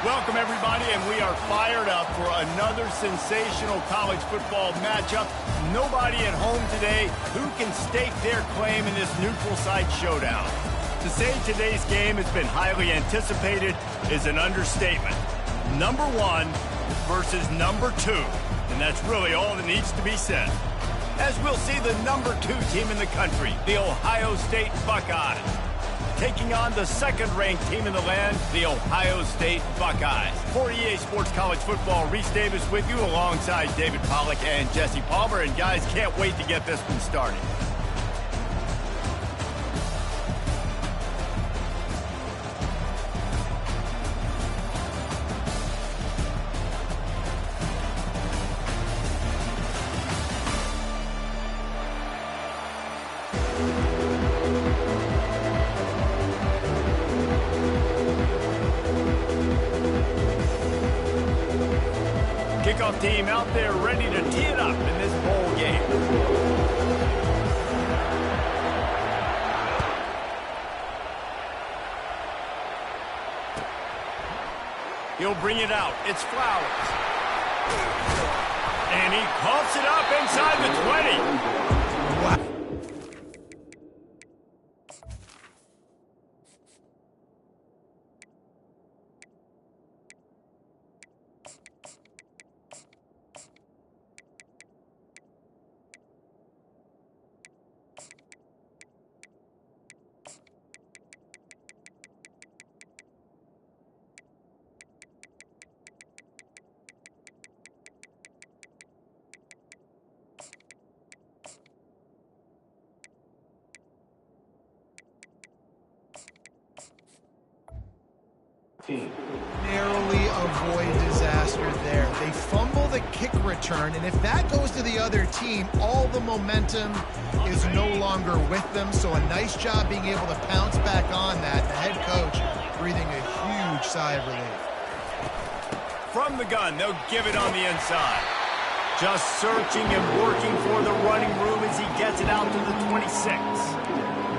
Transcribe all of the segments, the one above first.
Welcome, everybody, and we are fired up for another sensational college football matchup. Nobody at home today who can stake their claim in this neutral site showdown. To say today's game has been highly anticipated is an understatement. Number one versus number two, and that's really all that needs to be said. As we'll see the number two team in the country, the Ohio State Buckeyes, taking on the second-ranked team in the land, the Ohio State Buckeyes. For EA Sports College Football, Reese Davis with you alongside David Pollack and Jesse Palmer. And guys, can't wait to get this one started. Kickoff team out there ready to tee it up in this bowl game. He'll bring it out. It's Flowers. And he coughs it up inside the 20. Wow. Narrowly avoid disaster there. They fumble the kick return, and if that goes to the other team, all the momentum is no longer with them. So a nice job being able to pounce back on that. The head coach breathing a huge sigh of relief. From the gun, they'll give it on the inside. Just searching and working for the running room as he gets it out to the 26.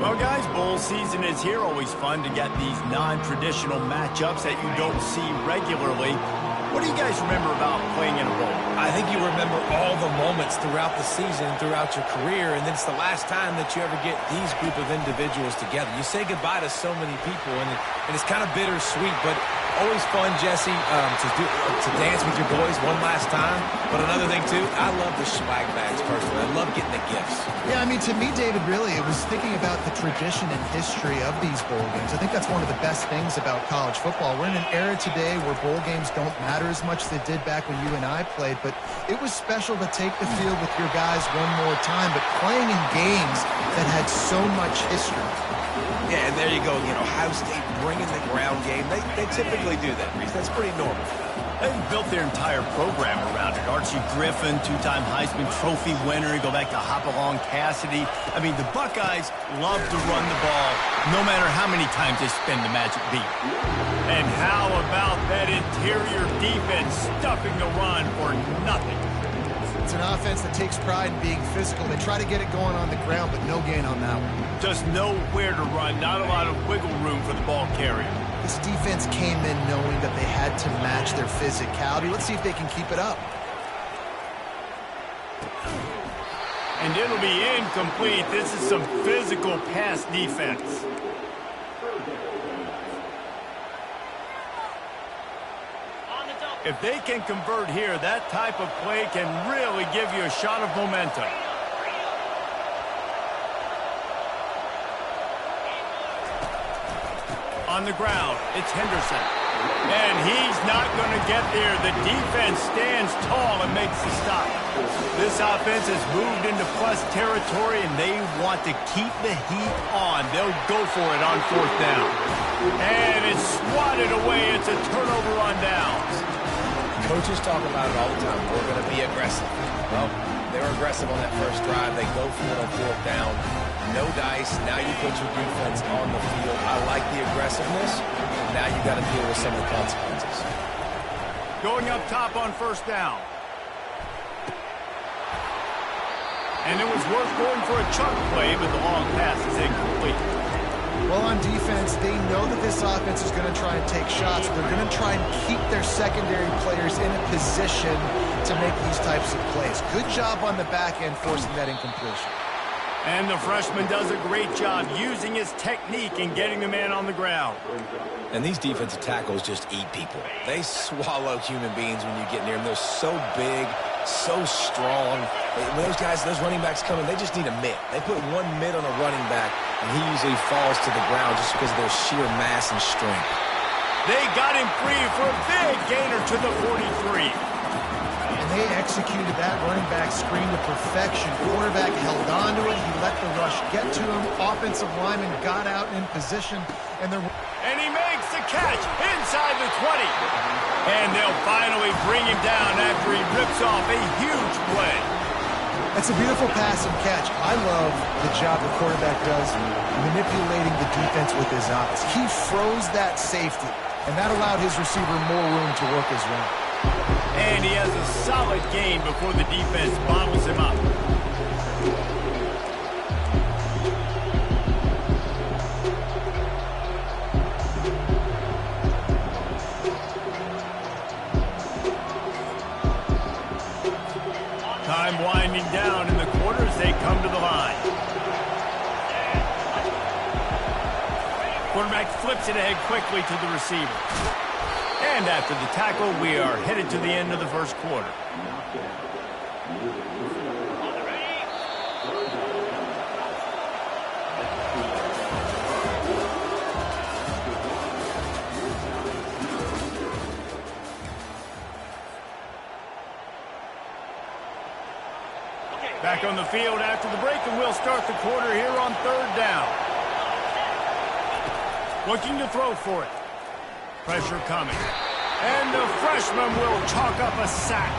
Well, guys, bowl season is here. Always fun to get these non-traditional matchups that you don't see regularly. What do you guys remember about playing in a bowl? I think you remember all the moments throughout the season, throughout your career, and then it's the last time that you ever get these group of individuals together. You say goodbye to so many people, and it's kind of bittersweet, but always fun, Jesse, to dance with your boys one last time. But another thing, too, I love the swag bags, personally. I love getting the gifts. Yeah, I mean, to me, David, really, it was thinking about the tradition and history of these bowl games. I think that's one of the best things about college football. We're in an era today where bowl games don't matter as much as they did back when you and I played, but it was special to take the field with your guys one more time, but playing in games that had so much history. Yeah, and there you go. You know, Ohio State bringing the ground game. They typically do that, Reese. That's pretty normal. They've built their entire program around it. Archie Griffin, two-time Heisman Trophy winner. You go back to Hopalong Cassidy. I mean, the Buckeyes love to run the ball no matter how many times they spin the magic beat. And how about that interior defense stuffing the run for nothing? It's an offense that takes pride in being physical. They try to get it going on the ground, but no gain on that one. Just nowhere to run, not a lot of wiggle room for the ball carrier. This defense came in knowing that they had to match their physicality. Let's see if they can keep it up. And it'll be incomplete. This is some physical pass defense. If they can convert here, that type of play can really give you a shot of momentum. On the ground, it's Henderson. And he's not going to get there. The defense stands tall and makes the stop. This offense has moved into plus territory, and they want to keep the heat on. They'll go for it on fourth down. And it's swatted away. It's a turnover on downs. Coaches talk about it all the time. We're going to be aggressive. Well, they were aggressive on that first drive. They go for it on fourth down. No dice. Now you put your defense on the field. I like the aggressiveness. Now you got to deal with some of the consequences. Going up top on first down. And it was worth going for a chunk play, but the long pass is incomplete. Well, on defense, they know that this offense is going to try and take shots. They're going to try and keep their secondary players in a position to make these types of plays. Good job on the back end forcing that incompletion. And the freshman does a great job using his technique and getting the man on the ground. And these defensive tackles just eat people. They swallow human beings when you get near them. They're so big, so strong. When those guys, those running backs come in, they just need a mitt. They put one mitt on a running back, and he usually falls to the ground just because of their sheer mass and strength. They got him free for a big gainer to the 43. And they executed that running back screen to perfection. Quarterback held on to it. He let the rush get to him. Offensive lineman got out in position. And he makes the catch inside the 20. And they'll finally bring him down after he rips off a huge play. That's a beautiful pass and catch. I love the job the quarterback does manipulating the defense with his eyes. He froze that safety, and that allowed his receiver more room to work his route. And he has a solid gain before the defense bottles him up. Time winding down in the quarter as they come to the line. Quarterback flips it ahead quickly to the receiver. And after the tackle, we are headed to the end of the first quarter. Back on the field after the break, and we'll start the quarter here on 3rd down. Looking to throw for it. Pressure coming. And the freshman will chalk up a sack.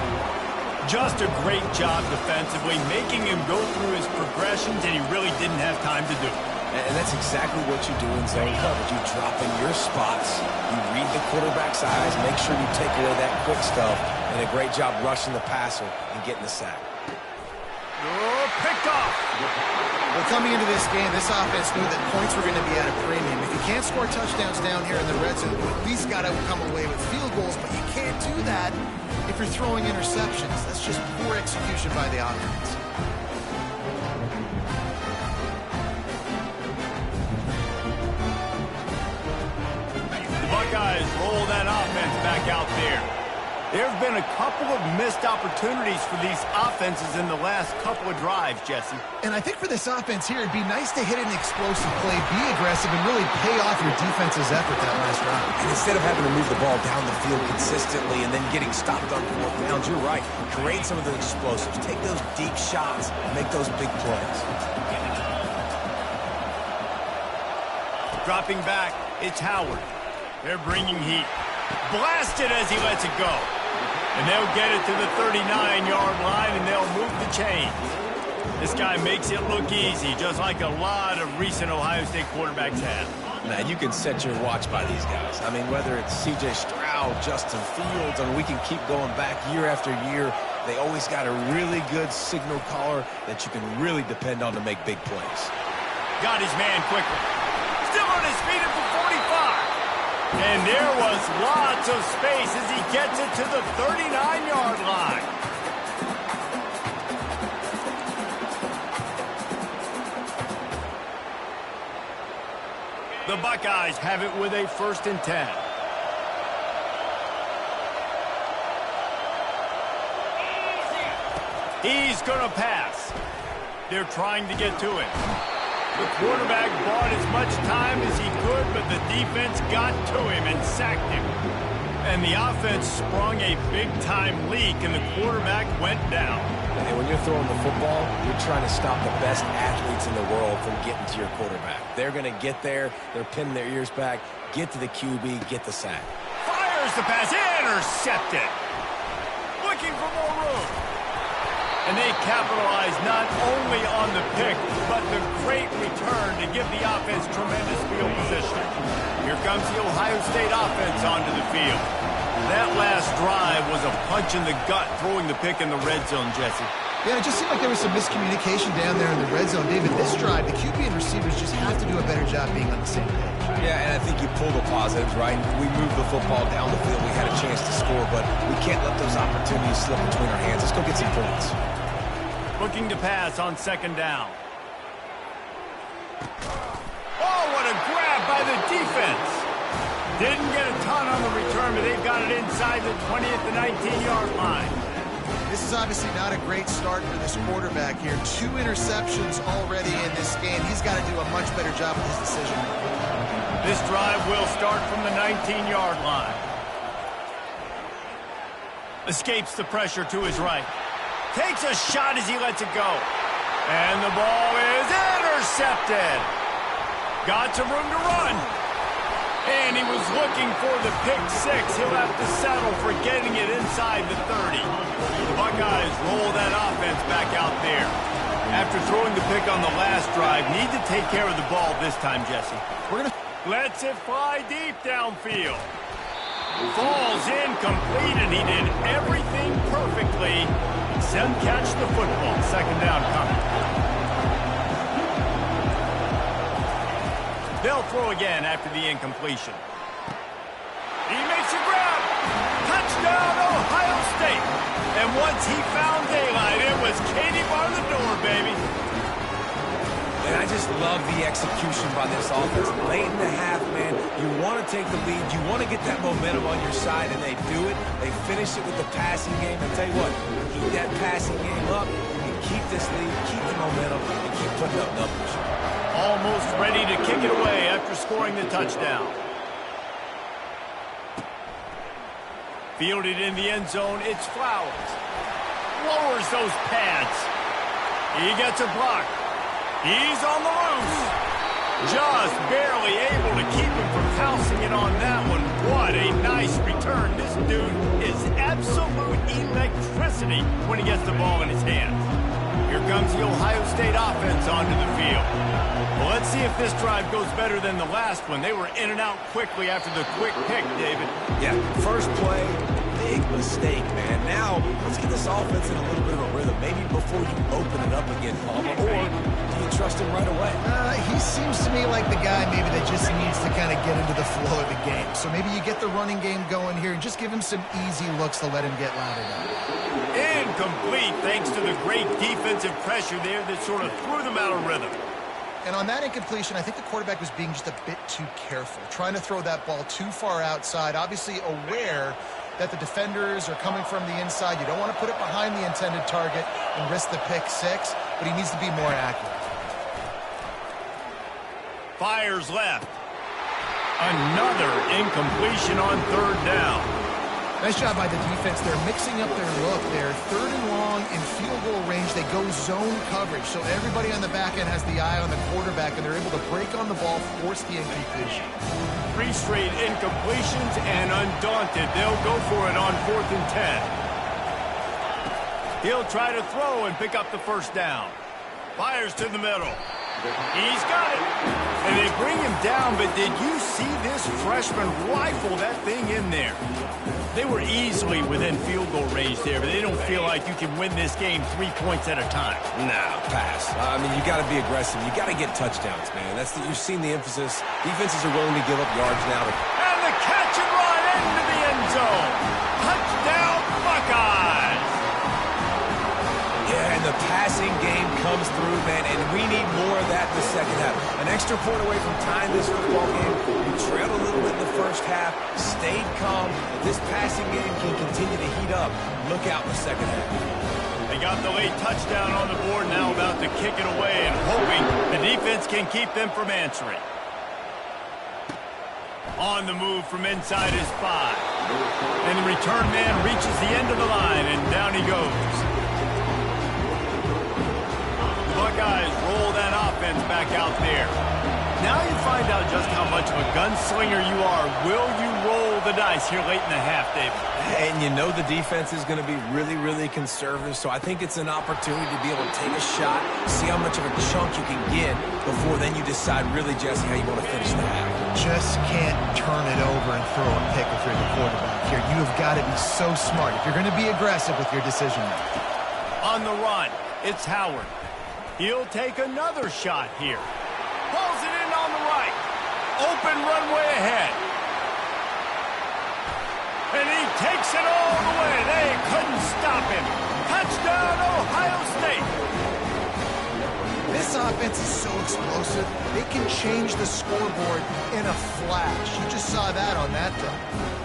Just a great job defensively, making him go through his progressions, and he really didn't have time to do it. And that's exactly what you do in zone coverage. You drop in your spots, you read the quarterback's eyes, make sure you take away that quick stuff, and a great job rushing the passer and getting the sack. Oh, picked off. Well, coming into this game, this offense knew that points were going to be at a premium. If you can't score touchdowns down here in the red zone, you at least got to come away with field goals, but you can't do that if you're throwing interceptions. That's just poor execution by the offense. The Buckeyes roll that offense back out there. There have been a couple of missed opportunities for these offenses in the last couple of drives, Jesse. And I think for this offense here, it'd be nice to hit an explosive play, be aggressive, and really pay off your defense's effort that last round. And instead of having to move the ball down the field consistently and then getting stopped on 4th downs, you're right. Create some of the explosives. Take those deep shots. Make those big plays. Dropping back, it's Howard. They're bringing heat. Blasted as he lets it go. And they'll get it to the 39-yard line, and they'll move the chains. This guy makes it look easy, just like a lot of recent Ohio State quarterbacks have. Now, you can set your watch by these guys. I mean, whether it's C.J. Stroud, Justin Fields, I mean, we can keep going back year after year. They always got a really good signal caller that you can really depend on to make big plays. Got his man quickly. Still on his feet at the 45. And there was lots of space as he gets it to the 39-yard line. The Buckeyes have it with a 1st and 10. He's going to pass. They're trying to get to him. The quarterback bought as much time as he could, but the defense got to him and sacked him. And the offense sprung a big-time leak, and the quarterback went down. And when you're throwing the football, you're trying to stop the best athletes in the world from getting to your quarterback. They're going to get there. They're pinning their ears back, get to the QB, get the sack. Fires the pass, intercepted. Looking for more room. And they capitalize not only on the pick, but the great return to give the offense tremendous field position. Here comes the Ohio State offense onto the field. That last drive was a punch in the gut, throwing the pick in the red zone, Jesse. Yeah, it just seemed like there was some miscommunication down there in the red zone. David, this drive, the QB and receivers just have to do a better job being on the same page. Yeah, and I think you pull the positives, right? We moved the football down the field. We had a chance to score, but we can't let those opportunities slip between our hands. Let's go get some points. Looking to pass on second down. Oh, what a grab by the defense. Didn't get a ton on the return, but they've got it inside the 20 at the 19-yard line. This is obviously not a great start for this quarterback here. 2 interceptions already in this game. He's got to do a much better job with his decision making. This drive will start from the 19-yard line. Escapes the pressure to his right. Takes a shot as he lets it go. And the ball is intercepted. Got some room to run. And he was looking for the pick six. He'll have to settle for getting it inside the 30. The Buckeyes roll that offense back out there. After throwing the pick on the last drive, need to take care of the ball this time, Jesse. Lets it fly deep downfield. Falls incomplete, and he did everything perfectly except catch the football. Second down coming. They'll throw again after the incompletion. He makes a grab. Touchdown, Ohio State. And once he found daylight, it was Katie bar the door, baby. And I just love the execution by this offense. Late in the half, man, you want to take the lead. You want to get that momentum on your side, and they do it. They finish it with the passing game. I tell you what, keep that passing game up. You can keep this lead, keep the momentum, and keep putting up numbers. Almost ready to kick it away after scoring the touchdown. Fielded in the end zone, it's Flowers. Lowers those pads. He gets a block. He's on the loose. Just barely able to keep him from pouncing it on that one. What a nice return. This dude is absolute electricity when he gets the ball in his hands. Here comes the Ohio State offense onto the field. Well, let's see if this drive goes better than the last one. They were in and out quickly after the quick pick, David. Yeah, first play, big mistake, man. Now, let's get this offense in a little bit of a rhythm. Maybe before you open it up again, Palmer, or do you trust him right away? He seems to me like the guy maybe that just needs to kind of get into the flow of the game. So maybe you get the running game going here and just give him some easy looks to let him get louder down. Incomplete thanks to the great defensive pressure there that sort of threw them out of rhythm. And on that incompletion, I think the quarterback was being just a bit too careful, trying to throw that ball too far outside, obviously aware that the defenders are coming from the inside. You don't want to put it behind the intended target and risk the pick six, but he needs to be more accurate. Fires left. Another incompletion on third down. Nice job by the defense. They're mixing up their look. They're third and long in field goal range. They go zone coverage. So everybody on the back end has the eye on the quarterback, and they're able to break on the ball, force the incompletion. 3 straight incompletions, and undaunted, they'll go for it on 4th and 10. He'll try to throw and pick up the first down. Fires to the middle. He's got it. And they bring him down, but did you see this freshman rifle that thing in there? They were easily within field goal range there, but they don't feel like you can win this game 3 points at a time. No, pass. I mean, you got to be aggressive. You got to get touchdowns, man. You've seen the emphasis. Defenses are willing to give up yards now. And the catch and run into the end zone. Touchdown, Buckeyes. Yeah, and the passing game comes through, man, and we need more of that in the second half. An extra point away from tying this football game. We trailed a little bit in the first half, stayed calm. If this passing game can continue to heat up, look out in the second half. They got the late touchdown on the board, now about to kick it away and hoping the defense can keep them from answering. On the move from inside his 5. And the return man reaches the end of the line, and down he goes. Buckeyes roll that offense back out there. Now you find out just how much of a gunslinger you are. Will you roll the dice here late in the half, David? And you know the defense is going to be really, really conservative, so I think it's an opportunity to be able to take a shot, see how much of a chunk you can get before then you decide really, Jesse, how you want to finish the half. Just can't turn it over and throw a pick if you're the quarterback here. You have got to be so smart if you're going to be aggressive with your decision making. On the run, it's Howard. He'll take another shot here. Pulls it in on the right. Open runway ahead. And he takes it all the way. They couldn't stop him. Touchdown, Ohio State. This offense is so explosive, they can change the scoreboard in a flash. You just saw that on that drive.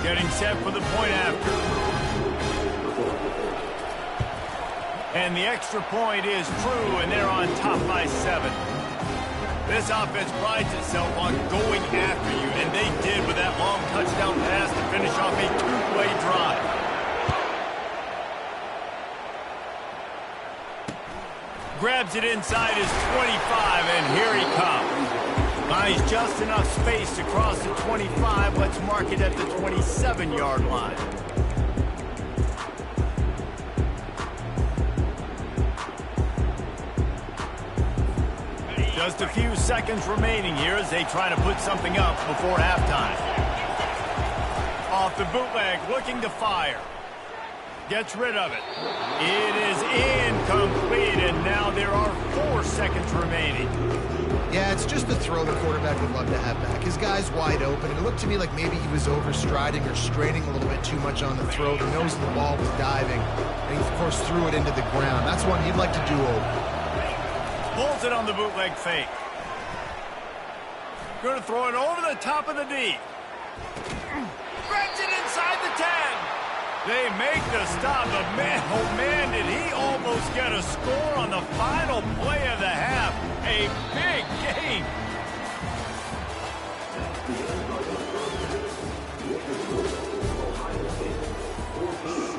Getting set for the point after. And the extra point is true, and they're on top by 7. This offense prides itself on going after you, and they did with that long touchdown pass to finish off a two-play drive. Grabs it inside his 25, and here he comes. Buys just enough space to cross the 25. Let's mark it at the 27-yard line. Just a few seconds remaining here as they try to put something up before halftime. Off the bootleg, looking to fire. Gets rid of it. It is incomplete, and now there are 4 seconds remaining. Yeah, it's just a throw the quarterback would love to have back. His guy's wide open, and it looked to me like maybe he was overstriding or straining a little bit too much on the throw. The nose of the ball was diving, and he, of course, threw it into the ground. That's one he'd like to do over. Pulls it on the bootleg fake. Going to throw it over the top of the D. Grabs it inside the 10. They make the stop, but man, oh man, did he almost get a score on the final play of the half. A big game.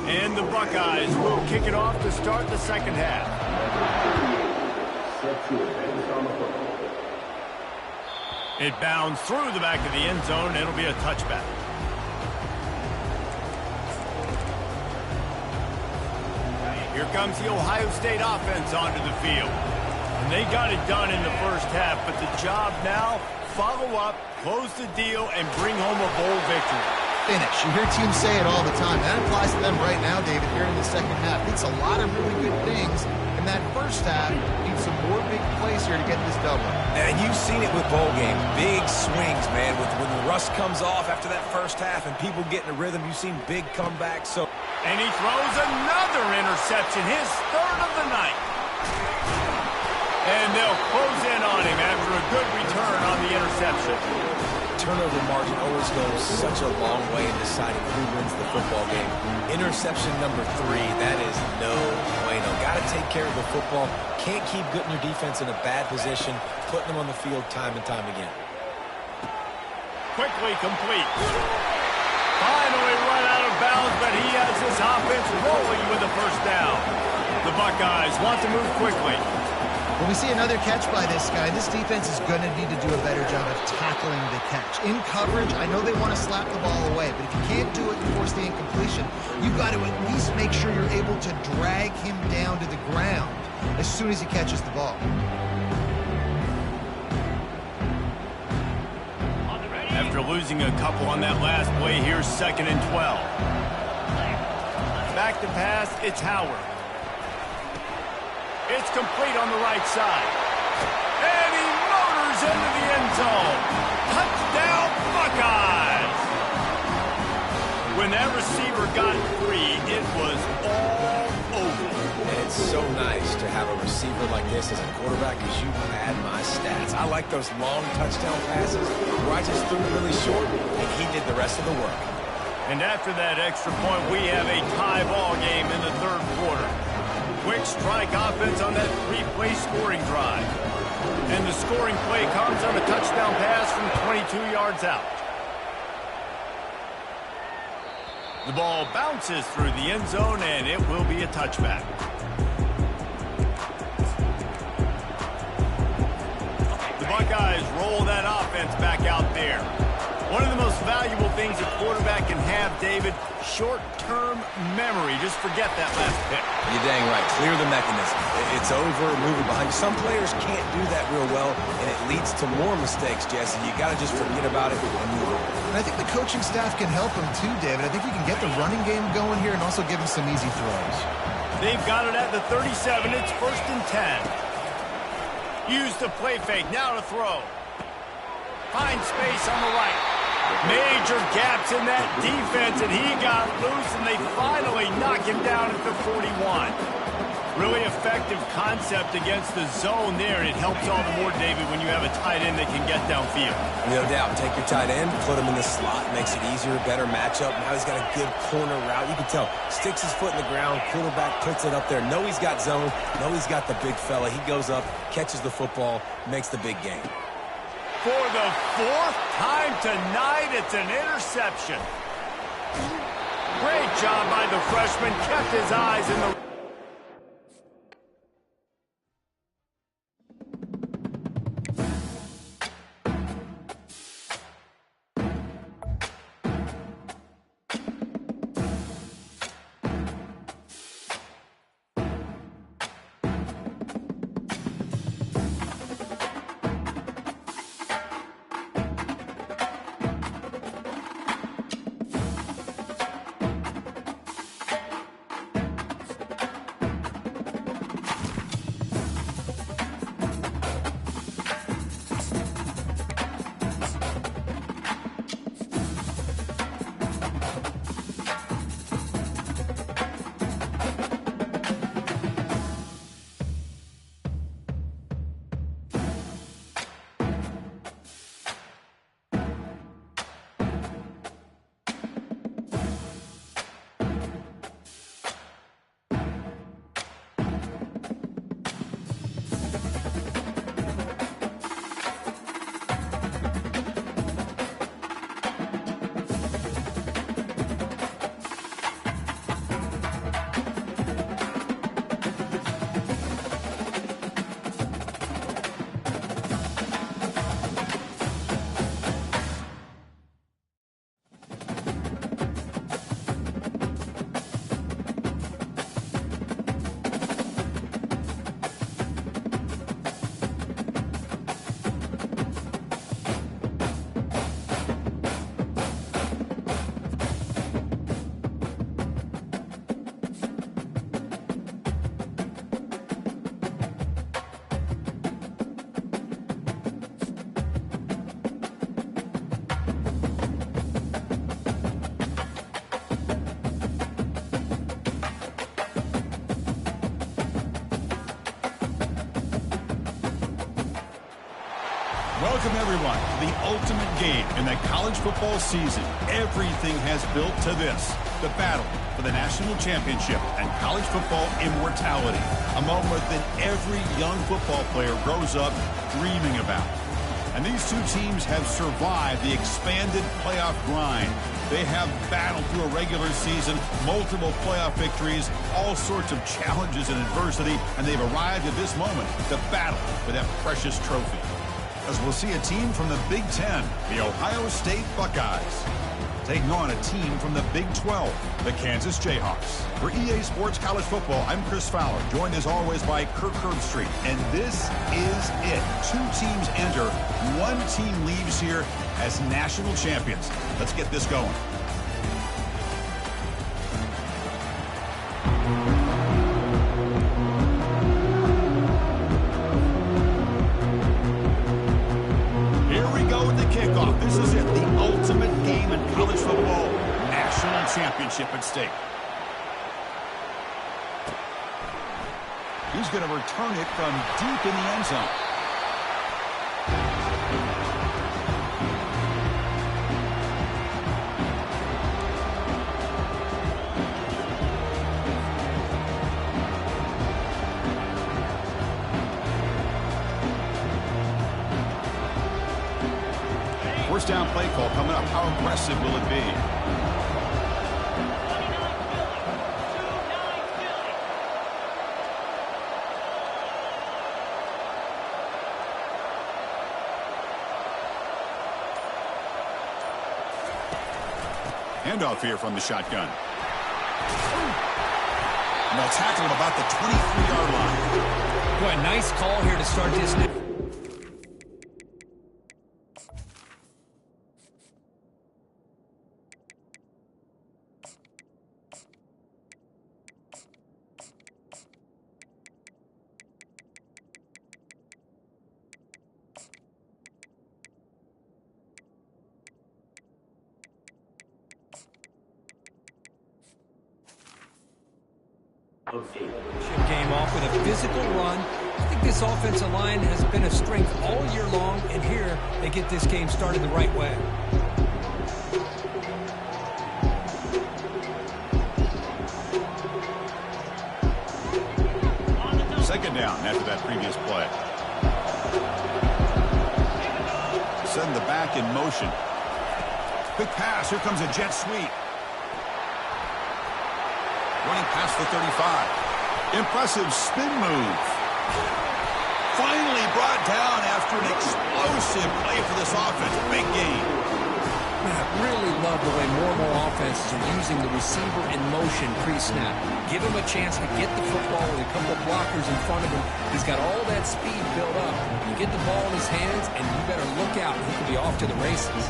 And the Buckeyes will kick it off to start the second half. It bounds through the back of the end zone, and it'll be a touchback. Here comes the Ohio State offense onto the field. And they got it done in the first half, but the job now, follow up, close the deal, and bring home a bowl victory. Finish. You hear teams say it all the time. That applies to them right now, David, here in the second half. It's a lot of really good things. In that first half, need some more big plays here to get this double. And you've seen it with bowl games. Big swings, man. When the rust comes off after that first half and people get in a rhythm, you've seen big comebacks. And he throws another interception, his 3rd of the night. And they'll close in on him after a good return on the interception. Turnover margin always goes such a long way in deciding who wins the football game. Interception number 3, that is no bueno. Got to take care of the football. Can't keep putting your defense in a bad position, putting them on the field time and time again. Quickly complete. Finally run out of bounds, but he has his offense rolling with the first down. The Buckeyes want to move quickly. When we see another catch by this guy, this defense is going to need to do a better job of tackling the catch. In coverage, I know they want to slap the ball away, but if you can't do it and force the incompletion, you've got to at least make sure you're able to drag him down to the ground as soon as he catches the ball. After losing a couple on that last play, here's 2nd and 12. Back to pass, it's Howard. It's complete on the right side. And he motors into the end zone. Touchdown, Buckeyes! When that receiver got free, it was all over. And it's so nice to have a receiver like this as a quarterback because you had my stats. I like those long touchdown passes where I just threw it really short and he did the rest of the work. And after that extra point, we have a tie ball game in the 3rd quarter. Quick strike offense on that 3-play scoring drive. And the scoring play comes on a touchdown pass from 22 yards out. The ball bounces through the end zone, and it will be a touchback. The Buckeyes roll that offense back out there. One of the most valuable things a quarterback can have, David, short-term memory. Just forget that last pick. You're dang right. Clear the mechanism. It's over, moving behind. Some players can't do that real well, and it leads to more mistakes, Jesse. You got to just forget about it and move on. And I think the coaching staff can help him too, David. I think you can get the running game going here and also give him some easy throws. They've got it at the 37. It's 1st and 10. Use the play fake. Now to throw. Find space on the right. Major gaps in that defense, and he got loose, and they finally knock him down at the 41. Really effective concept against the zone there, and it helps all the more, David, when you have a tight end that can get downfield. No doubt. Take your tight end, put him in the slot, makes it easier, better matchup. Now he's got a good corner route. You can tell. Sticks his foot in the ground, quarterback puts it up there. Know he's got zone, know he's got the big fella. He goes up, catches the football, makes the big game. For the 4th time tonight, it's an interception. Great job by the freshman. Kept his eyes in the... Welcome, everyone, to the ultimate game in the college football season. Everything has built to this, the battle for the national championship and college football immortality, a moment that every young football player grows up dreaming about. And these two teams have survived the expanded playoff grind. They have battled through a regular season, multiple playoff victories, all sorts of challenges and adversity, and they've arrived at this moment, the battle for that precious trophy. As we'll see a team from the Big Ten, the Ohio State Buckeyes, taking on a team from the Big 12, the Kansas Jayhawks. For EA Sports College Football, I'm Chris Fowler, joined as always by Kirk Herbstreit. And this is it. Two teams enter, one team leaves here as national champions. Let's get this going. This is it, the ultimate game in college football, national championship at stake. He's going to return it from deep in the end zone. First down play call coming up. How aggressive will it be? Handoff here from the shotgun. And they'll tackle him about the 23-yard line. Boy, nice call here to start this. Game off with a physical run. I think this offensive line has been a strength all year long, and here they get this game started the right way. Second down after that previous play. Send the back in motion. Quick pass. Here comes a jet sweep. Running past the 35. Impressive spin move. Finally brought down after an explosive play for this offense. Big game. I really love the way more and more offenses are using the receiver in motion pre-snap. Give him a chance to get the football with a couple of blockers in front of him. He's got all that speed built up. You get the ball in his hands, and you better look out. He could be off to the races.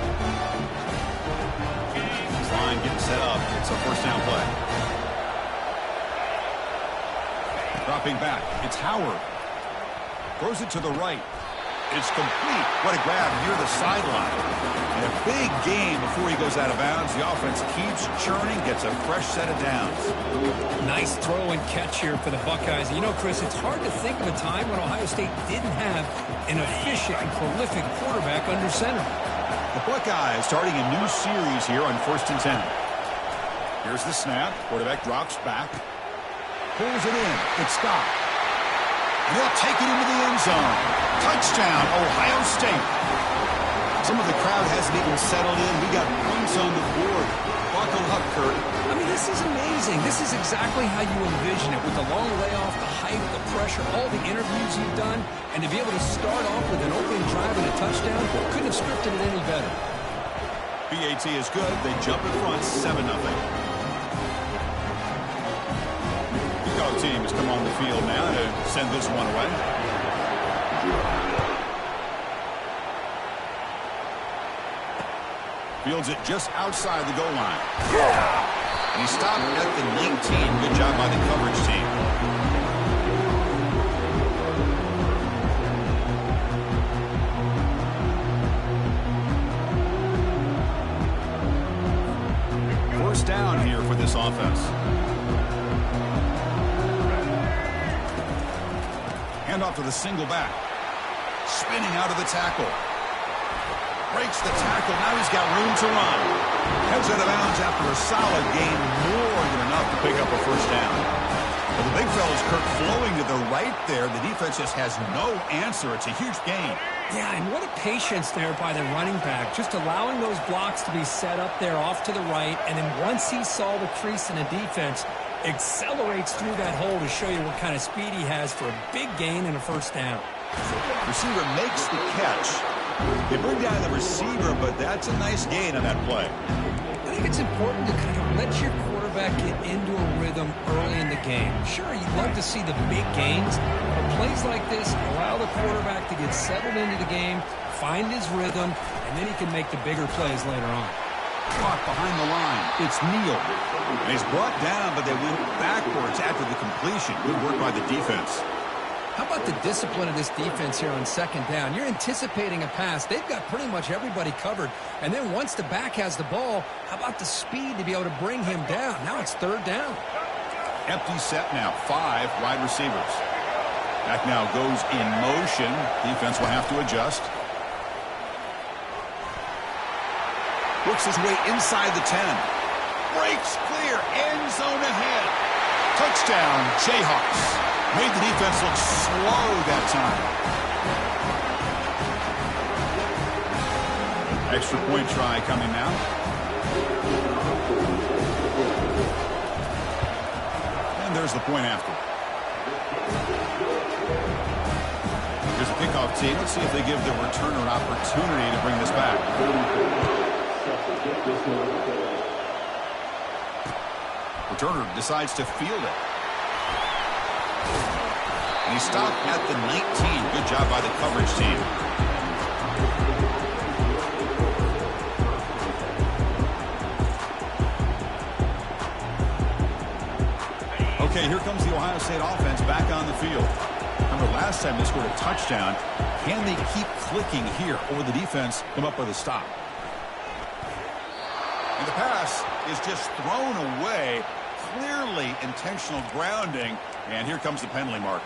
This line getting set up. It's a first down play. Dropping back. It's Howard. Throws it to the right. It's complete. What a grab near the sideline. And a big game before he goes out of bounds. The offense keeps churning, gets a fresh set of downs. Nice throw and catch here for the Buckeyes. You know, Chris, it's hard to think of a time when Ohio State didn't have an efficient and prolific quarterback under center. The Buckeyes starting a new series here on 1st and 10. Here's the snap. Quarterback drops back. Pulls it in. It's stopped. And he'll take it into the end zone. Touchdown, Ohio State. Some of the crowd hasn't even settled in. We got points on the board. Buckle up, Kurt. I mean, this is amazing. This is exactly how you envision it, with the long layoff, the height, the pressure, all the interviews you've done, and to be able to start off with an opening drive and a touchdown, couldn't have scripted it any better. BAT is good. They jump in front, 7-0. Team has come on the field now to send this one away. Fields it just outside the goal line. And he stopped at the 19. Good job by the coverage team. First down here for this offense. Off to the single back. Spinning out of the tackle. Breaks the tackle. Now he's got room to run. Heads out of bounds after a solid gain. More than enough to pick up a first down. But the big fella's Kirk flowing to the right there. The defense just has no answer. It's a huge gain. Yeah, and what a patience there by the running back. Just allowing those blocks to be set up there off to the right. And then once he saw the crease in the defense, accelerates through that hole to show you what kind of speed he has for a big gain and a first down. Receiver makes the catch. They bring down the receiver, but that's a nice gain on that play. I think it's important to kind of let your quarterback get into a rhythm early in the game. Sure, you'd love to see the big gains, but plays like this allow the quarterback to get settled into the game, find his rhythm, and then he can make the bigger plays later on. Caught behind the line. It's Neal. And he's brought down, but they went backwards after the completion. Good work by the defense. How about the discipline of this defense here on second down? You're anticipating a pass. They've got pretty much everybody covered. And then once the back has the ball, how about the speed to be able to bring him down? Now it's third down. Empty set now. 5 wide receivers. Back now goes in motion. Defense will have to adjust. Works his way inside the 10. Breaks clear. End zone ahead. Touchdown, Jayhawks. Made the defense look slow that time. Extra point try coming now. And there's the point after. Here's a kickoff team. Let's see if they give the returner an opportunity to bring this back. Returner decides to field it. And he stopped at the 19. Good job by the coverage team. Okay, here comes the Ohio State offense back on the field. Remember, last time they scored a touchdown. Can they keep clicking here, or will the defense come up with a stop? And the pass is just thrown away. Clearly intentional grounding. And here comes the penalty marker.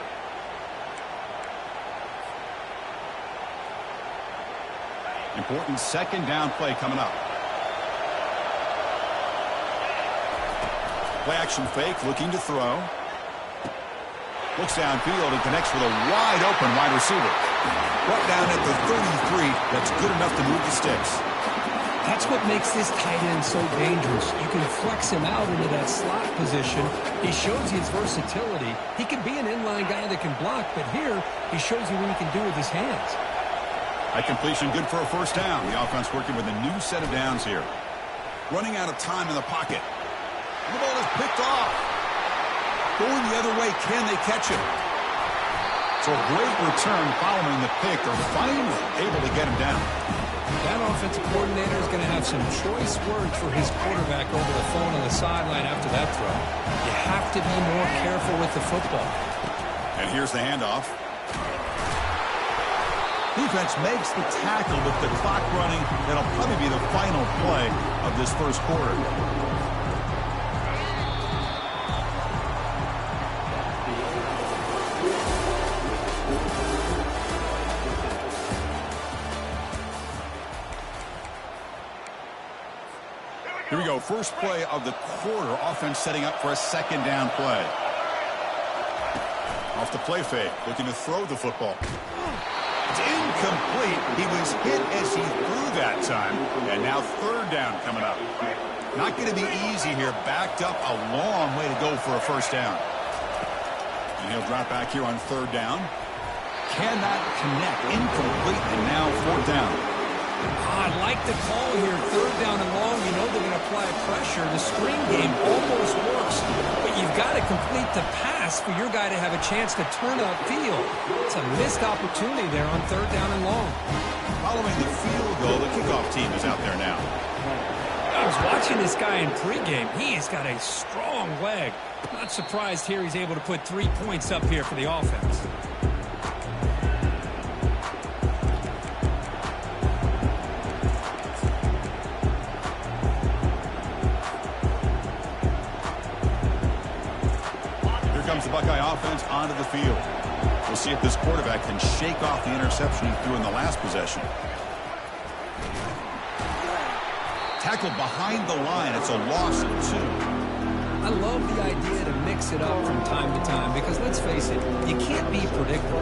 Important second down play coming up. Play action fake, looking to throw. Looks downfield and connects with a wide open wide receiver. Brought down at the 33. That's good enough to move the sticks. That's what makes this tight end so dangerous. You can flex him out into that slot position. He shows you his versatility. He can be an inline guy that can block, but here he shows you what he can do with his hands. That completion good for a first down. The offense working with a new set of downs here. Running out of time in the pocket. And the ball is picked off. Going the other way, can they catch him? So a great return following the pick. They're finally able to get him down. That offensive coordinator is going to have some choice words for his quarterback over the phone on the sideline after that throw. You have to be more careful with the football. And here's the handoff. Defense makes the tackle with the clock running. That'll probably be the final play of this first quarter. Here we go. First play of the quarter. Offense setting up for a second down play. Off the play fake. Looking to throw the football. It's incomplete. He was hit as he threw that time. And now third down coming up. Not going to be easy here. Backed up a long way to go for a first down. And he'll drop back here on third down. Cannot connect. Incomplete. And now fourth down. I like the call here. Third down and long. You know they're going to apply pressure. The screen game almost works, but you've got to complete the pass for your guy to have a chance to turn upfield. It's a missed opportunity there on third down and long. Following the field goal, the kickoff team is out there now. I was watching this guy in pregame. He has got a strong leg. Not surprised here he's able to put 3 points up here for the offense. The Buckeye offense onto the field. We'll see if this quarterback can shake off the interception he threw in the last possession. Tackled behind the line. It's a loss of 2. I love the idea to mix it up from time to time because, let's face it, you can't be predictable.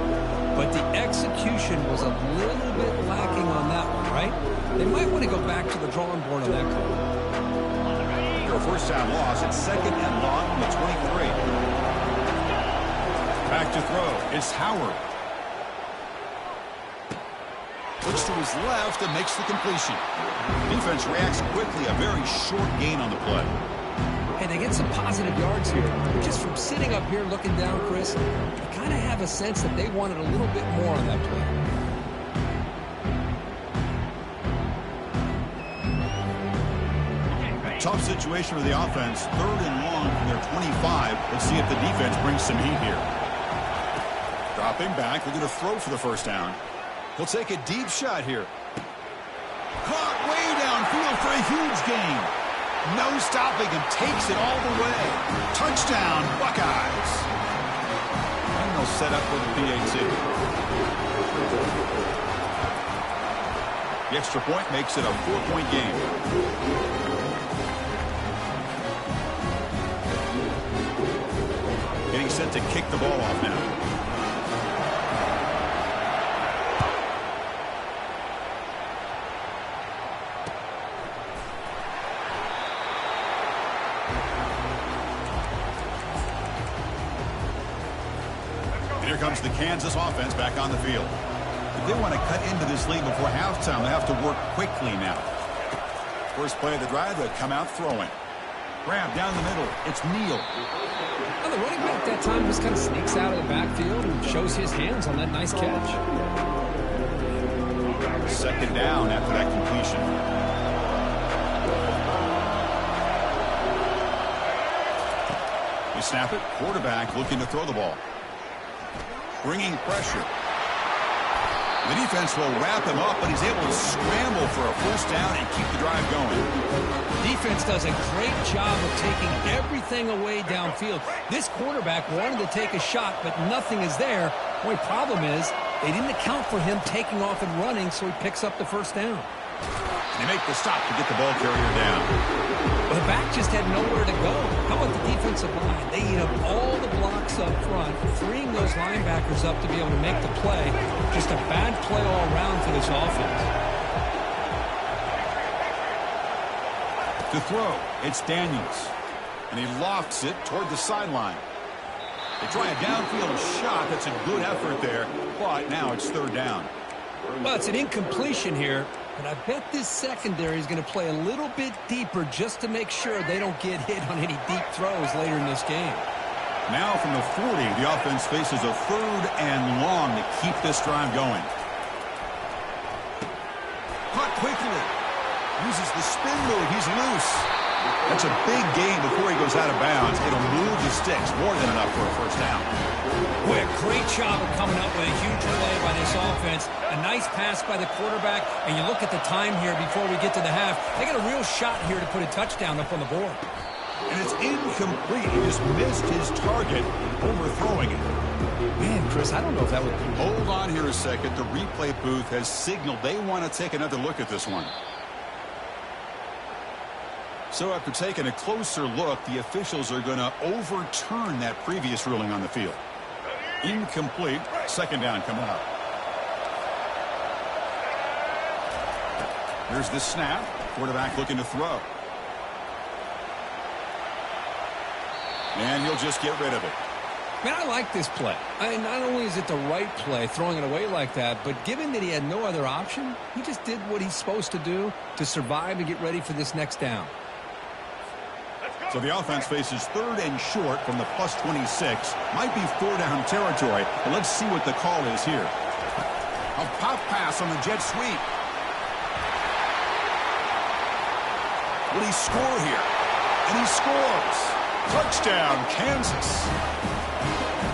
But the execution was a little bit lacking on that one, right? They might want to go back to the drawing board on that call. For a first down loss, it's second and long from the 23. Back to throw. It's Howard. Looks to his left and makes the completion. Defense reacts quickly. A very short gain on the play. Hey, they get some positive yards here. Just from sitting up here looking down, Chris, you kind of have a sense that they wanted a little bit more on that play. Tough situation for the offense. Third and long from their 25. Let's see if the defense brings some heat here. Dropping back, looking to throw for the first down. He'll take a deep shot here. Caught way downfield for a huge gain. No stopping him, takes it all the way. Touchdown, Buckeyes. And they'll set up with a PAT. The extra point makes it a 4-point game. Getting set to kick the ball off now. Here comes the Kansas offense back on the field. If they want to cut into this lead before halftime, they have to work quickly now. First play of the drive, they come out throwing. Grab down the middle. It's Neal. Well, the running back that time just kind of sneaks out of the backfield and shows his hands on that nice catch. Second down after that completion. They snap it. Quarterback looking to throw the ball. Bringing pressure. The defense will wrap him up, but he's able to scramble for a first down and keep the drive going. Defense does a great job of taking everything away downfield. This quarterback wanted to take a shot, but nothing is there. The only problem is they didn't account for him taking off and running, so he picks up the first down. They make the stop to get the ball carrier down. Well, the back just had nowhere to go. How about the defensive line? They eat up all the blocks up front, freeing those linebackers up to be able to make the play. Just a bad play all around for this offense. To throw, it's Daniels. And he lofts it toward the sideline. They try a downfield shot. That's a good effort there, but now it's third down. Well, it's an incompletion here, but I bet this secondary is going to play a little bit deeper just to make sure they don't get hit on any deep throws later in this game. Now from the 40, the offense faces a third and long to keep this drive going. Caught quickly. Uses the spin move. He's loose. That's a big gain before he goes out of bounds. It'll move the sticks more than enough for a first down. Boy, a great job of coming up with a huge play by this offense. A nice pass by the quarterback, and you look at the time here before we get to the half. They got a real shot here to put a touchdown up on the board. And it's incomplete. He just missed his target, overthrowing it. Man, Chris, I don't know if that would... Hold on here a second. The replay booth has signaled they want to take another look at this one. So after taking a closer look, the officials are going to overturn that previous ruling on the field. Incomplete. Second down coming up. Here's the snap. Quarterback looking to throw. And he'll just get rid of it. Man, I like this play. Not only is it the right play, throwing it away like that, but given that he had no other option, he just did what he's supposed to do to survive and get ready for this next down. So the offense faces third and short from the plus 26. Might be four down territory, but let's see what the call is here. A pop pass on the jet sweep. Will he score here? And he scores. Touchdown, Kansas.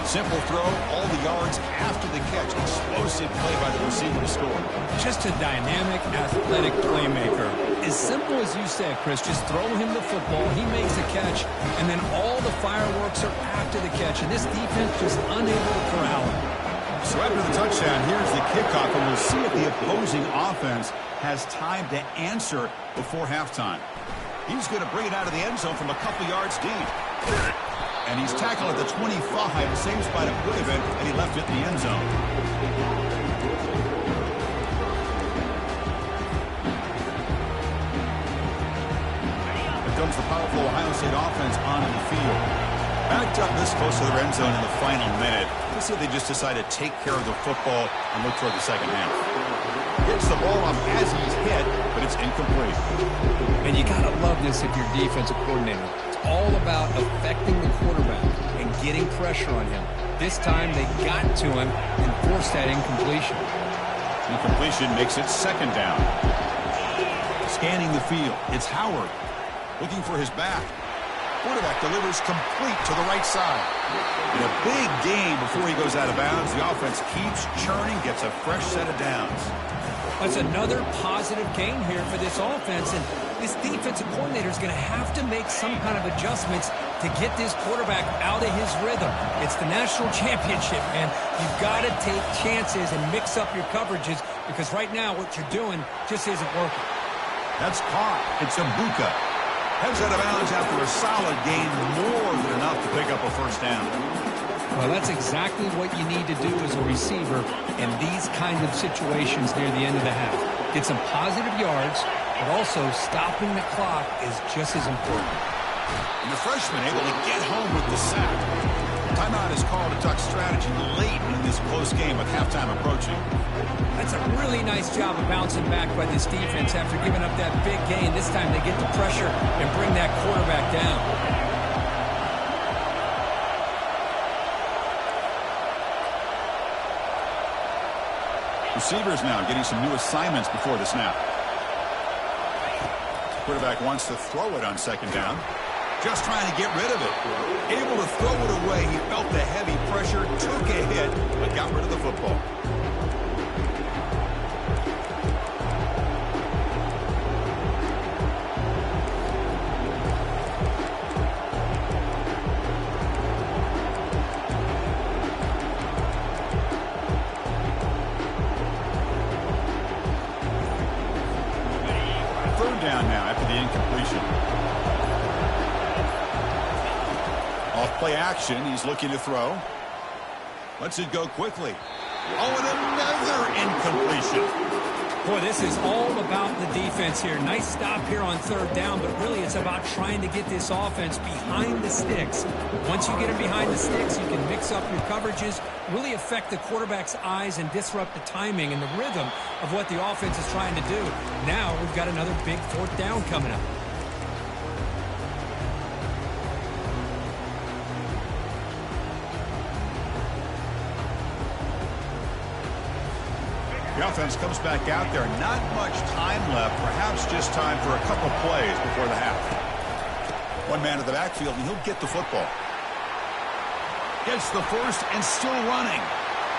Simple throw, all the yards after the catch. Explosive play by the receiver to score. Just a dynamic, athletic playmaker. As simple as you said, Chris, just throw him the football, he makes a catch, and then all the fireworks are after the catch, and this defense just unable to corral him. So after the touchdown, here's the kickoff, and we'll see if the opposing offense has time to answer before halftime. He's going to bring it out of the end zone from a couple yards deep. And he's tackled at the 25, same spot it would have been, and he left it in the end zone. Here comes the powerful Ohio State offense onto the field. Backed up this close to the end zone in the final minute. Let's see if they just decide to take care of the football and look toward the second half. Gets the ball off as he's hit, but it's incomplete. And you got to love this if you're defensive coordinator. It's all about affecting the quarterback and getting pressure on him. This time they got to him and forced that incompletion. Incompletion makes it second down. Scanning the field, it's Howard looking for his back. Quarterback delivers complete to the right side. In a big game before he goes out of bounds, the offense keeps churning, gets a fresh set of downs. That's another positive gain here for this offense, and this defensive coordinator is going to have to make some kind of adjustments to get this quarterback out of his rhythm. It's the national championship, man. You've got to take chances and mix up your coverages because right now what you're doing just isn't working. That's caught. It's Ibuka. Heads out of bounds after a solid gain, more than enough to pick up a first down. Well, that's exactly what you need to do as a receiver in these kind of situations near the end of the half. Get some positive yards, but also stopping the clock is just as important. And the freshman able to get home with the sack. Timeout is called to talk strategy late in this close game with halftime approaching. That's a really nice job of bouncing back by this defense after giving up that big gain. This time they get the pressure and bring that quarterback down. Receivers now getting some new assignments before the snap. Quarterback wants to throw it on second down. Just trying to get rid of it. Able to throw it away. He felt the heavy pressure, took a hit, but got rid of the football. Third down now after the incompletion. Off play action, he's looking to throw. Lets it go quickly. Oh, and another incompletion. Boy, this is all about the defense here. Nice stop here on third down, but really it's about trying to get this offense behind the sticks. Once you get them behind the sticks, you can mix up your coverages, really affect the quarterback's eyes and disrupt the timing and the rhythm of what the offense is trying to do. Now we've got another big fourth down coming up. The offense comes back out there. Not much time left. Perhaps just time for a couple plays before the half. One man to the backfield, and he'll get the football. Gets the first and still running.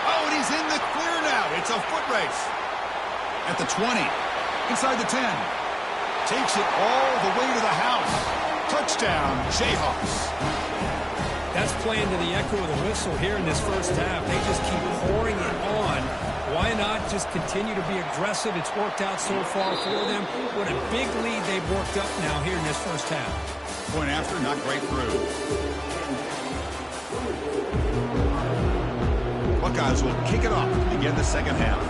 Oh, and he's in the clear now. It's a foot race. At the 20. Inside the 10. Takes it all the way to the house. Touchdown, Jayhawks. That's playing to the echo of the whistle here in this first half. They just keep pouring it on. Why not just continue to be aggressive? It's worked out so far for them. What a big lead they've worked up now here in this first half. Point after, not great through. Buckeyes will kick it off to begin the second half.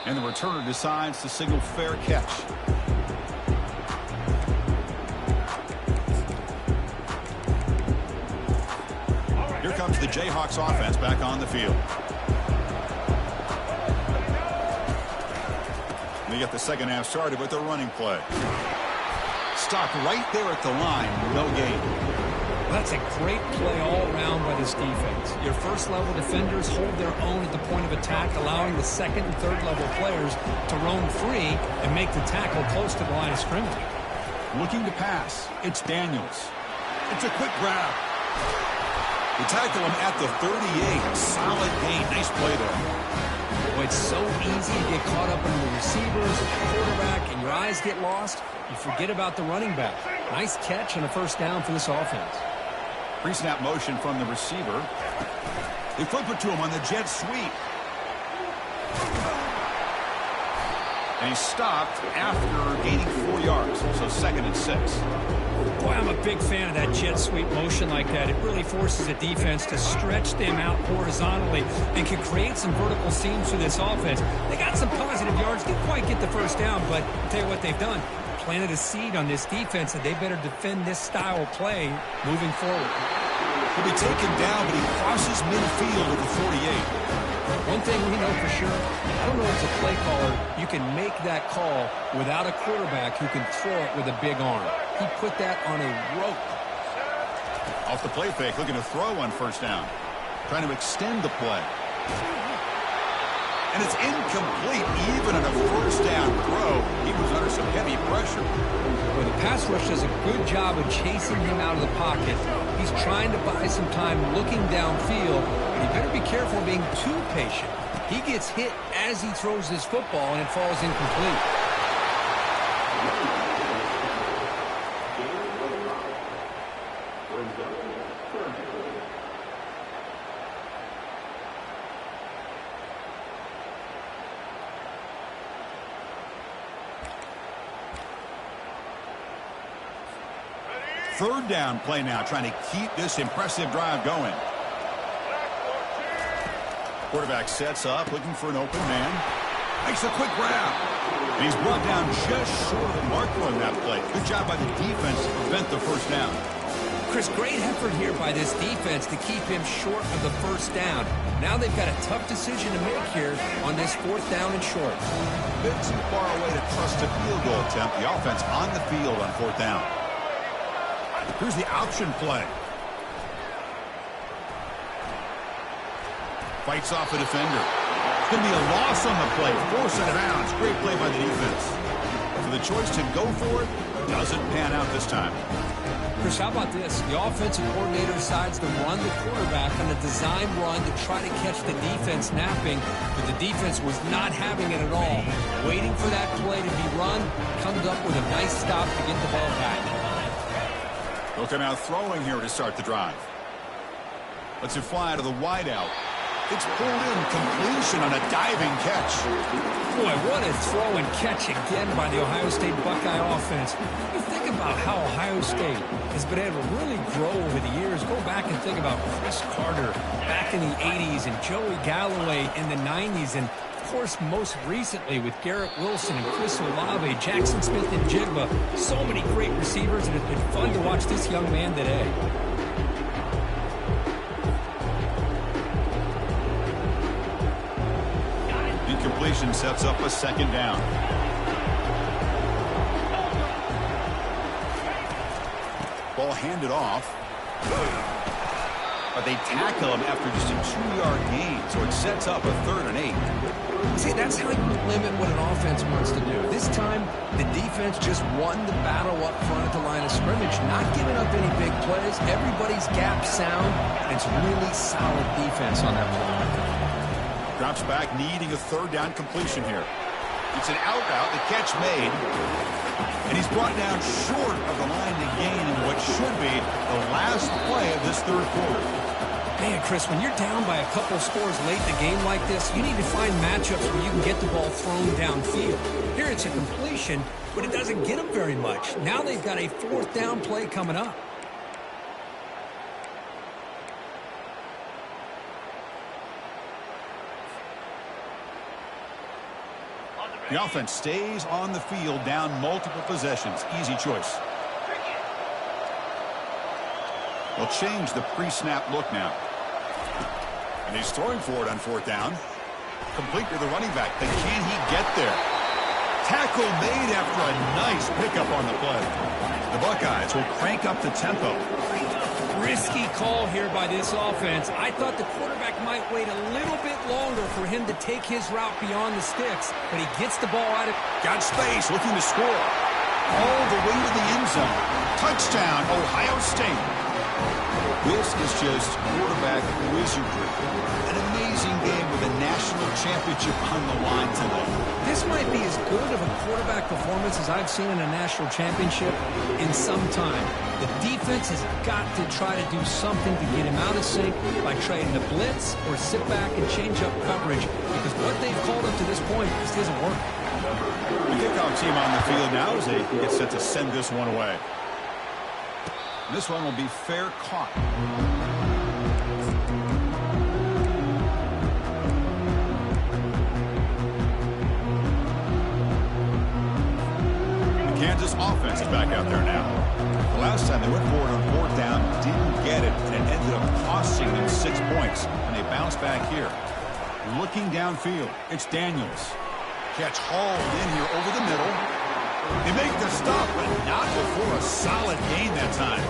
And the returner decides to signal fair catch. Here comes the Jayhawks offense back on the field. They get the second half started with the running play. Stopped right there at the line, no gain. Well, that's a great play all around by this defense. Your first level defenders hold their own at the point of attack, allowing the second and third level players to roam free and make the tackle close to the line of scrimmage. Looking to pass. It's Daniels. It's a quick grab. They tackle him at the 38. Solid gain. Nice play there. Boy, it's so easy to get caught up in the receivers, the quarterback, and your eyes get lost. You forget about the running back. Nice catch and a first down for this offense. Pre-snap motion from the receiver. They flip it to him on the jet sweep. And he stopped after gaining 4 yards. So 2nd and 6. Boy, I'm a big fan of that jet sweep motion like that. It really forces a defense to stretch them out horizontally and can create some vertical seams for this offense. They got some positive yards. Didn't quite get the first down, but I'll tell you what they've done. Planted a seed on this defense, and they better defend this style of play moving forward. He'll be taken down, but he crosses midfield at the 48. One thing we know for sure, I don't know as a play caller, you can make that call without a quarterback who can throw it with a big arm. He put that on a rope. Off the play fake, looking to throw on first down. Trying to extend the play. And it's incomplete, even on a first down throw. He was under some heavy pressure. Well, the pass rush does a good job of chasing him out of the pocket. He's trying to buy some time looking downfield, but he better be careful being too patient. He gets hit as he throws his football, and it falls incomplete. Third down play now, trying to keep this impressive drive going. Quarterback sets up, looking for an open man. Makes a quick grab. And he's brought down just short of the marker on that play. Good job by the defense to prevent the first down. Chris, great effort here by this defense to keep him short of the first down. Now they've got a tough decision to make here on this 4th down and short. A bit too far away to trust a field goal attempt. The offense on the field on 4th down. Here's the option play. Fights off a defender. It's going to be a loss on the play. Force out of bounds. Great play by the defense. So the choice to go for it doesn't pan out this time. Chris, how about this? The offensive coordinator decides to run the quarterback on a design run to try to catch the defense napping, but the defense was not having it at all. Waiting for that play to be run, comes up with a nice stop to get the ball back. Looking out throwing here to start the drive. Lets it fly to the wideout. It's pulled in, completion on a diving catch. Boy, what a throw and catch again by the Ohio State Buckeye offense. You think about how Ohio State has been able to really grow over the years. Go back and think about Chris Carter back in the 80s and Joey Galloway in the 90s. And, of course, most recently with Garrett Wilson and Chris Olave, Jackson Smith and Jigba. So many great receivers, and it's been fun to watch this young man today. Incompletion sets up a 2nd down. Ball handed off. But they tackle him after just a 2-yard gain, so it sets up a 3rd and 8. See, that's how you limit what an offense wants to do. This time, the defense just won the battle up front at the line of scrimmage, not giving up any big plays. Everybody's gap sound, and it's really solid defense on that play. Drops back, needing a 3rd down completion here. It's an out route, the catch made. And he's brought down short of the line to gain in what should be the last play of this 3rd quarter. Man, Chris, when you're down by a couple scores late in the game like this, you need to find matchups where you can get the ball thrown downfield. Here it's a completion, but it doesn't get them very much. Now they've got a 4th down play coming up. The offense stays on the field, down multiple possessions. Easy choice. They'll change the pre-snap look now. And he's throwing for it on 4th down. Complete to the running back. But can he get there? Tackle made after a nice pickup on the play. The Buckeyes will crank up the tempo. Risky call here by this offense. I thought the quarterback might wait a little bit longer for him to take his route beyond the sticks, but he gets the ball out of... Got space, looking to score. All the way to the end zone. Touchdown, Ohio State. This is just quarterback wizardry. An amazing game with a national championship on the line today. This might be as good of a quarterback performance as I've seen in a national championship in some time. The defense has got to try to do something to get him out of sync by trying to blitz or sit back and change up coverage, because what they've called up to this point just isn't working. The kickoff team on the field now as they get set to send this one away. This one will be fair caught. The Kansas offense is back out there now. The last time they went forward on 4th down, didn't get it, and it ended up costing them 6 points. And they bounce back here. Looking downfield, it's Daniels. Catch hauled in here over the middle. They make the stop, but not before a solid gain that time.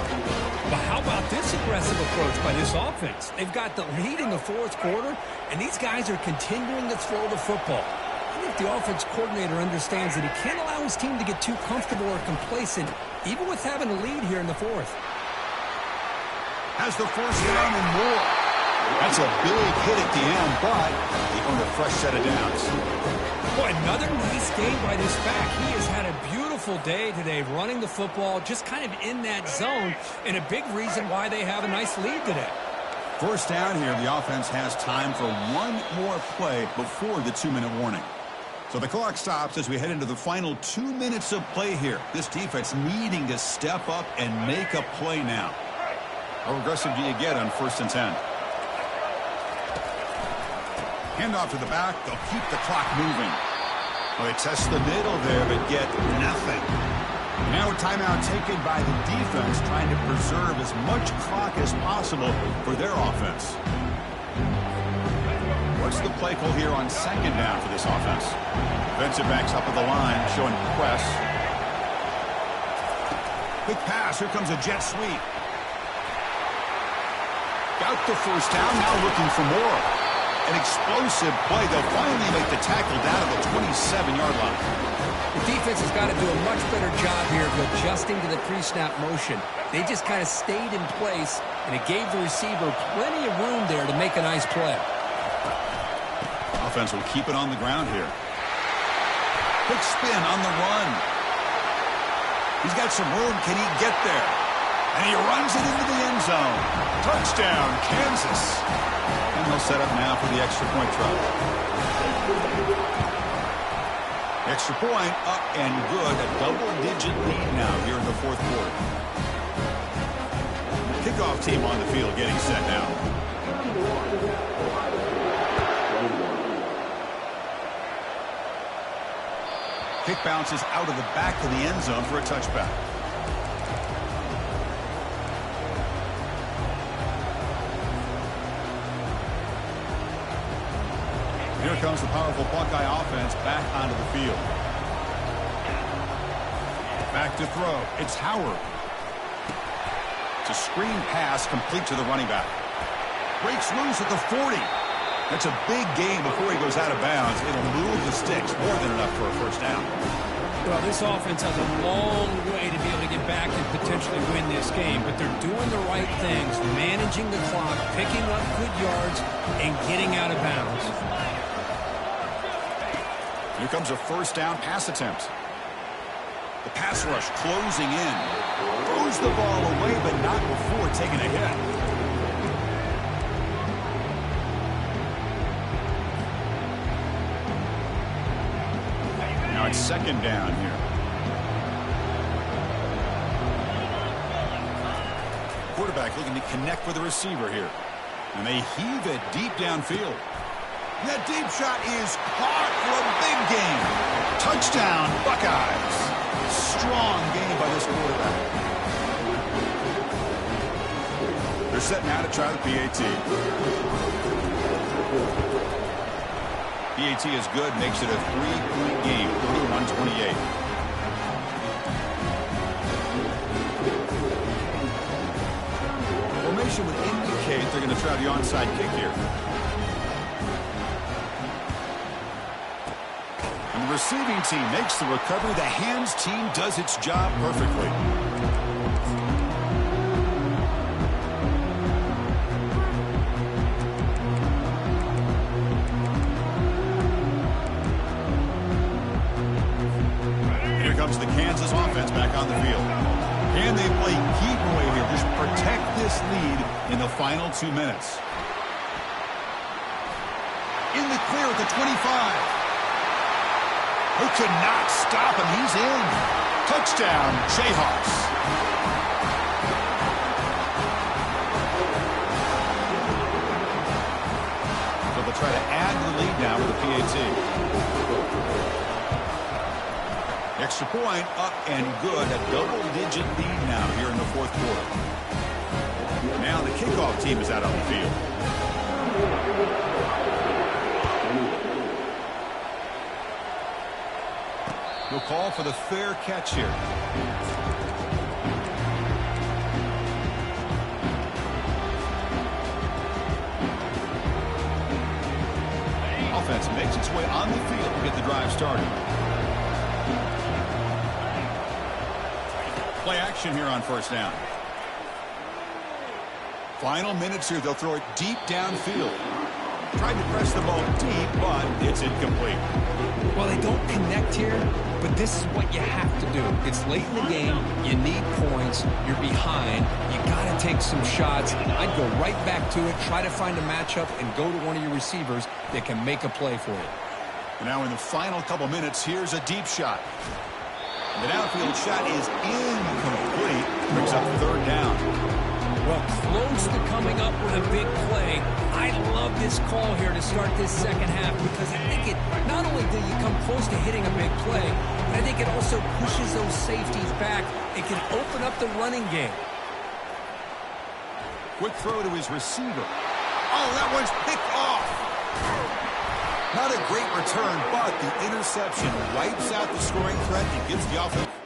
But how about this aggressive approach by this offense? They've got the lead in the 4th quarter, and these guys are continuing to throw the football. I think the offense coordinator understands that he can't allow his team to get too comfortable or complacent, even with having a lead here in the 4th. Has the 1st down and more. That's a big hit at the end, but they earned a fresh set of downs. Boy, another nice game by this back. He has had a beautiful day today running the football, just kind of in that zone, and a big reason why they have a nice lead today. 1st down here, the offense has time for one more play before the 2-minute warning. So the clock stops as we head into the final 2 minutes of play here. This defense needing to step up and make a play now. How aggressive do you get on 1st and 10? Handoff to the back. They'll keep the clock moving. Well, they test the middle there, but get nothing. Now a timeout taken by the defense, trying to preserve as much clock as possible for their offense. What's the play call here on second down for this offense? Defensive backs up at the line, showing press. Quick pass. Here comes a jet sweep. Got the first down, now looking for more. An explosive play. They'll finally make the tackle down at the 27-yard line. The defense has got to do a much better job here of adjusting to the pre-snap motion. They just kind of stayed in place, and it gave the receiver plenty of room there to make a nice play. Offense will keep it on the ground here. Quick spin on the run. He's got some room. Can he get there? And he runs it into the end zone. Touchdown, Kansas. And they'll set up now for the extra point try. Extra point up and good. A double-digit lead now here in the fourth quarter. Kickoff team on the field getting set now. Kick bounces out of the back of the end zone for a touchback. Here comes the powerful Buckeye offense back onto the field. Back to throw. It's Howard. It's a screen pass complete to the running back. Breaks loose at the 40. That's a big gain before he goes out of bounds. It'll move the sticks, more than enough for a first down. Well, this offense has a long way to be able to get back and potentially win this game, but they're doing the right things, managing the clock, picking up good yards, and getting out of bounds. Here comes a first down pass attempt. The pass rush closing in. Throws the ball away, but not before taking a hit. Now it's second down here. Quarterback looking to connect with the receiver here. And they heave it deep downfield. That deep shot is caught for a big gain. Touchdown, Buckeyes. Strong game by this quarterback. They're set now to try the PAT. PAT is good, makes it a 3-point game, 31-28. Formation would indicate they're going to try the onside kick here. And the receiving team makes the recovery. The hands team does its job perfectly. The Kansas offense back on the field. Can they play keep away here? Just protect this lead in the final 2 minutes. In the clear at the 25. Who could not stop him? He's in. Touchdown, Jayhawks. So they'll try to add to the lead now with the PAT. Extra point up and good. A double-digit lead now here in the fourth quarter. Now the kickoff team is out on the field. He'll call for the fair catch here. Offense makes its way on the field to get the drive started. Play action here on first down. Final minutes here. They'll throw it deep downfield. Tried to press the ball deep, but it's incomplete. Well, they don't connect here, but this is what you have to do. It's late in the game. You need points. You're behind. You got to take some shots. I'd go right back to it, try to find a matchup, and go to one of your receivers that can make a play for you. Now in the final couple minutes, here's a deep shot. The downfield shot is incomplete. Brings up third down. Well, close to coming up with a big play. I love this call here to start this second half because I think it not only do you come close to hitting a big play, but I think it also pushes those safeties back. It can open up the running game. Quick throw to his receiver. Oh, that one's picked off. Not a great return, but the interception wipes out the scoring threat and gives the offense.